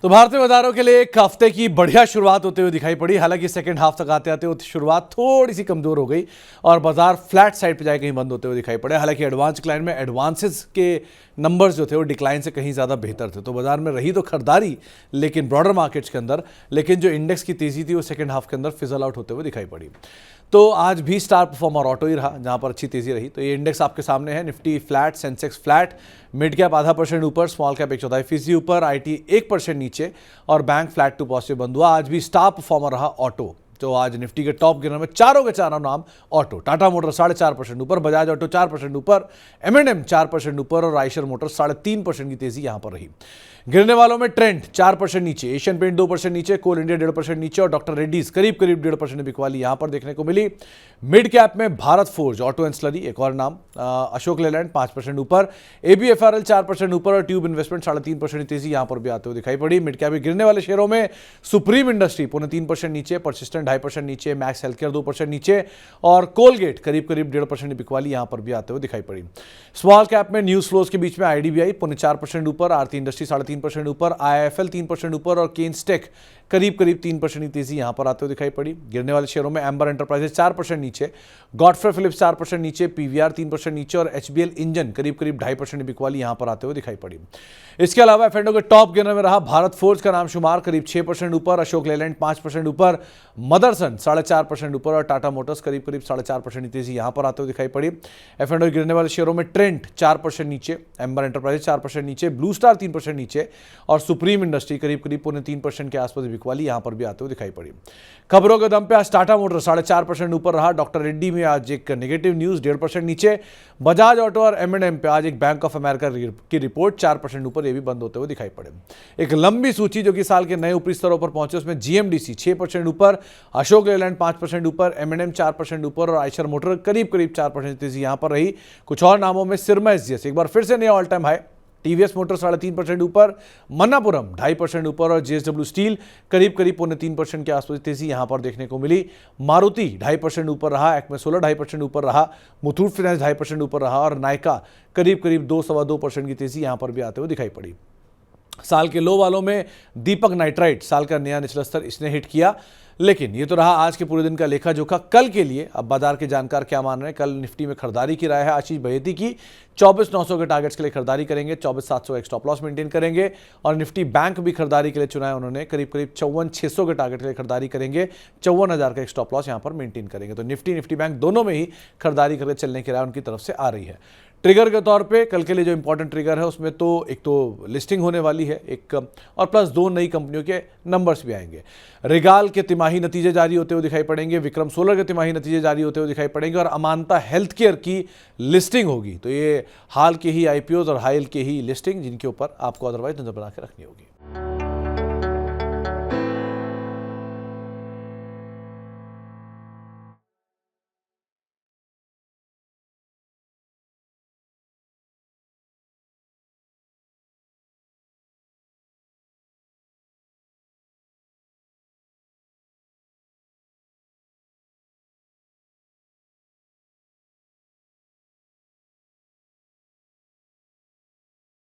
तो भारतीय बाजारों के लिए एक हफ्ते की बढ़िया शुरुआत होते हुए दिखाई पड़ी। हालांकि सेकंड हाफ तक आते आते वो शुरुआत थोड़ी सी कमजोर हो गई और बाजार फ्लैट साइड पे जाए कहीं बंद होते हुए दिखाई पड़े। हालांकि एडवांस क्लाइंट में एडवांसेस के नंबर्स जो थे वो डिक्लाइन से कहीं ज़्यादा बेहतर थे, तो बाजार में रही तो खरीदारी लेकिन ब्रॉडर मार्केट्स के अंदर, लेकिन जो इंडेक्स की तेजी थी वो सेकंड हाफ के अंदर फिजल आउट होते हुए दिखाई पड़ी। तो आज भी स्टार परफॉर्मर ऑटो ही रहा, जहां पर अच्छी तेजी रही। तो ये इंडेक्स आपके सामने है। Nifty flat, Sensex flat, mid cap 0.5% ऊपर, स्मॉल कैप 1/4% ऊपर, आईटी 1% नीचे और बैंक फ्लैट टू पॉजिटिव बंद हुआ। आज भी स्टार परफॉर्मर रहा ऑटो। तो आज निफ्टी के टॉप गिनर में चारों के चारों नाम ऑटो। टाटा मोटर 4.5% ऊपर, बजाज ऑटो 4% ऊपर, M&M 4% ऊपर और आइशर मोटर 3.5% की तेजी यहां पर रही। गिरने वालों में ट्रेंड 4% नीचे, एशियन पेंट 2% नीचे, कोल इंडिया 1.5% नीचे और डॉक्टर रेड्डीज करीब 1.5% बिकवाली यहां पर देखने को मिली। मिड कैप में Bharat forge, auto and slurry एक और नाम, अशोक लेलैंड 5% ऊपर, ABFRL 4% ऊपर और ट्यूब इन्वेस्टमेंट 3.5% की तेजी यहां पर भी आते हुए दिखाई पड़ी। मिड कैप में गिरने वाले शेयरों में सुप्रीम इंडस्ट्री 3.5% नीचे, परसिस्टेंट 2.5% नीचे, मैक्स हेल्थकेयर 2% नीचे और कोलगेट करीब 1.5% बिकवाली यहां पर भी आते हुए दिखाई पड़ी। स्मॉल कैप में न्यूज फ्लोज के बीच में IDBI 4% ऊपर, आरती इंडस्ट्री 3.5% ऊपर, IIFL 3% ऊपर और केन्सटेक करीब 3% की तेजी यहां पर आते हुए दिखाई पड़ी। गिरने वाले शेयरों में एम्बर एंटरप्राइजेस 4% नीचे, गॉडफ्रे फिलिप्स 4% नीचे, PVR 3% नीचे और HBL इंजन करीब 2.5% बिकवाली यहां पर आते हुए दिखाई पड़ी। इसके अलावा एफएनडो के टॉप गिनर में रहा भारत फोर्ज का नाम शुमार करीब 6% ऊपर, अशोक लेलैंड 5% ऊपर, मदरसन 4.5% ऊपर और टाटा मोटर्स करीब 4.5% की तेजी यहां पर आते हुए दिखाई पड़ी। एफएनडो गिरने वाले शेयरों में ट्रेंट 4% नीचे, एम्बर एंटरप्राइजेस 4% नीचे, ब्लू स्टार 3% नीचे और सुप्रीम इंडस्ट्री करीब 3% के आसपास बिकवाली यहां पर भी आते हुए दिखाई पड़ी। खबरों के दम पे आज टाटा मोटर 4.5% ऊपर रहा। डॉक्टर रेड्डी में आज एक नेगेटिव न्यूज 1.5% नीचे। बजाज ऑटो और M&M पे आज एक बैंक ऑफ अमेरिका की रिपोर्ट 4% ऊपर, ये भी बंद होते हुए दिखाई पड़े। एक लंबी सूची जो कि साल के नए ऊपरी स्तरों पर पहुंचे, उसमें GMDC 6% ऊपर, अशोक लेलैंड 5% ऊपर, M&M 4% ऊपर और आइशर मोटर करीब 4% तेजी यहां पर रही। कुछ और नामों में सिरमा SGS एक बार फिर से नया all time high, TVS motor 3.5% ऊपर, मन्नापुरम 2.5% ऊपर और JSW स्टील करीब 3.5% के आसपास तेजी यहां पर देखने को मिली। मारुति 2.5% ऊपर रहा, एक्मे सोलर 2.5% ऊपर रहा, मुथूट फाइनेंस 2.5% ऊपर रहा और नायका करीब 2-2.25% की तेजी यहां पर भी आते हुए दिखाई पड़ी। साल के लो वालों में दीपक नाइट्राइट साल का नया निचला स्तर इसने हिट किया। लेकिन ये तो रहा आज के पूरे दिन का लेखा जोखा। कल के लिए अब बाजार के जानकार क्या मान रहे हैं। कल निफ्टी में खरीदारी की राय है आशीष बहेती की, 24,900 के टारगेट्स के लिए खरीदारी करेंगे, 24,700 एक स्टॉप लॉस मेंटेन करेंगे और निफ्टी बैंक भी खरीदारी के लिए चुना है उन्होंने, करीब 54,600 के टारगेट के लिए खरीदारी करेंगे, 54,000 का एक स्टॉप लॉस यहां पर मेंटेन करेंगे। तो निफ्टी बैंक दोनों में ही खरीदारी करके चलने की राय उनकी तरफ से आ रही है। ट्रिगर के तौर पे कल के लिए जो इंपॉर्टेंट ट्रिगर है उसमें तो एक तो लिस्टिंग होने वाली है एक, और प्लस 2 नई कंपनियों के नंबर्स भी आएंगे। रिगाल के तिमाही नतीजे जारी होते हुए दिखाई पड़ेंगे, विक्रम सोलर के तिमाही नतीजे जारी होते हुए दिखाई पड़ेंगे और अमांता हेल्थ केयर की लिस्टिंग होगी। तो ये हाल के ही IPOs और हाल के ही लिस्टिंग जिनके ऊपर आपको अदरवाइज नजर बना के रखनी होगी।